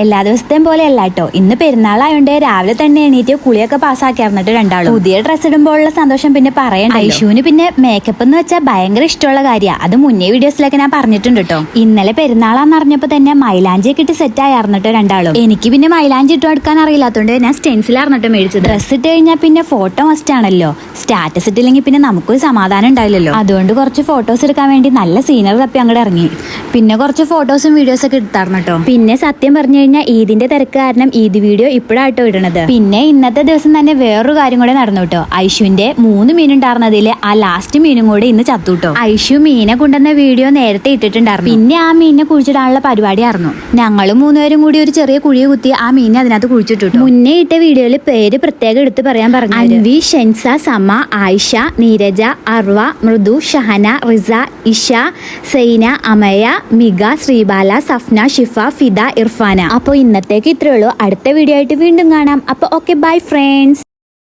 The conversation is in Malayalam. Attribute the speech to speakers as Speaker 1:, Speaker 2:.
Speaker 1: എല്ലാ ദിവസത്തെയും പോലെ അല്ല കേട്ടോ. ഇന്ന് പെരുന്നാളായോണ്ട് രാവിലെ തന്നെ എണീറ്റ് കുളിയൊക്കെ പാസ്സാക്കി ഇറന്നിട്ട് രണ്ടാളും പുതിയ ഡ്രസ്സ് ഇടുമ്പോഴുള്ള സന്തോഷം പിന്നെ പറയണ്ട. ഐഷുവിന് പിന്നെ മേക്കപ്പ് എന്ന് വെച്ചാൽ ഭയങ്കര ഇഷ്ടമുള്ള കാര്യമാണ്. അത് മുന്നേ വീഡിയോസിലൊക്കെ ഞാൻ പറഞ്ഞിട്ടുണ്ട് കേട്ടോ. ഇന്നലെ പെരുന്നാളാന്ന് അറിഞ്ഞപ്പോ തന്നെ മൈലാഞ്ചിയൊക്കെ ഇട്ട് സെറ്റ് ആയി ഇറന്നിട്ട് രണ്ടാളും. എനിക്ക് പിന്നെ മൈലാഞ്ചി ഇട്ട് എടുക്കാൻ അറിയില്ലാത്തോണ്ട് ഞാൻ സ്റ്റെൻസിൽ ഇറന്നിട്ട് മേടിച്ചത്. ഡ്രസ്സ് ഇട്ട് കഴിഞ്ഞാൽ പിന്നെ ഫോട്ടോ മസ്റ്റ് ആണല്ലോ. സ്റ്റാറ്റസ് ഇട്ടില്ലെങ്കിൽ പിന്നെ നമുക്കൊരു സമാധാനം ഉണ്ടാവില്ലല്ലോ. അതുകൊണ്ട് കുറച്ച് ഫോട്ടോസ് എടുക്കാൻ വേണ്ടി നല്ല സീനറി തപ്പി അങ്ങോട്ട് ഇറങ്ങി. പിന്നെ കുറച്ച് ഫോട്ടോസും വീഡിയോസ് ഒക്കെ എടുത്തായിരുന്നു കേട്ടോ. പിന്നെ സത്യം പറഞ്ഞു കഴിഞ്ഞാൽ ഈദിന്റെ തിരക്ക് കാരണം ഈദ് വീഡിയോ ഇപ്പോഴാട്ടോ ഇടണത്. പിന്നെ ഇന്നത്തെ ദിവസം തന്നെ വേറൊരു കാര്യം കൂടെ നടന്നു കേട്ടോ. ഐഷുവിന്റെ 3 മീനുണ്ടായിരുന്നതിൽ ആ ലാസ്റ്റ് മീനും കൂടെ ഇന്ന് ചത്തു കേട്ടോ. ഐഷു മീനെ കൊണ്ടുവന്ന വീഡിയോ നേരത്തെ ഇട്ടിട്ടുണ്ടായിരുന്നു. പിന്നെ ആ മീനിനെ കുഴിച്ചിടാനുള്ള പരിപാടിയായിരുന്നു. ഞങ്ങൾ 3 പേരും കൂടി ഒരു ചെറിയ കുഴി കുത്തി ആ മീനെ അതിനകത്ത് കുഴിച്ചിട്ടു. മുന്നേ ഇട്ട വീഡിയോയിൽ പേര് പ്രത്യേകം എടുത്ത് പറയാൻ പറഞ്ഞു. അൻവി, ഷെൻസ, സമ, ആയിഷ, നീരജ, അർവ, മൃദു, ഷഹന, റിസ, ഇഷ, സൈന, അമയ, മിക, ശ്രീബാല, സഫ്ന, ഷിഫ, ഫിദ, ഇർഫാന. അപ്പോൾ ഇന്നത്തേക്ക് ഇത്രയേ ഉള്ളൂ. അടുത്ത വീഡിയോ ആയിട്ട് വീണ്ടും കാണാം. അപ്പോൾ ഓക്കെ, ബൈ ഫ്രണ്ട്സ്.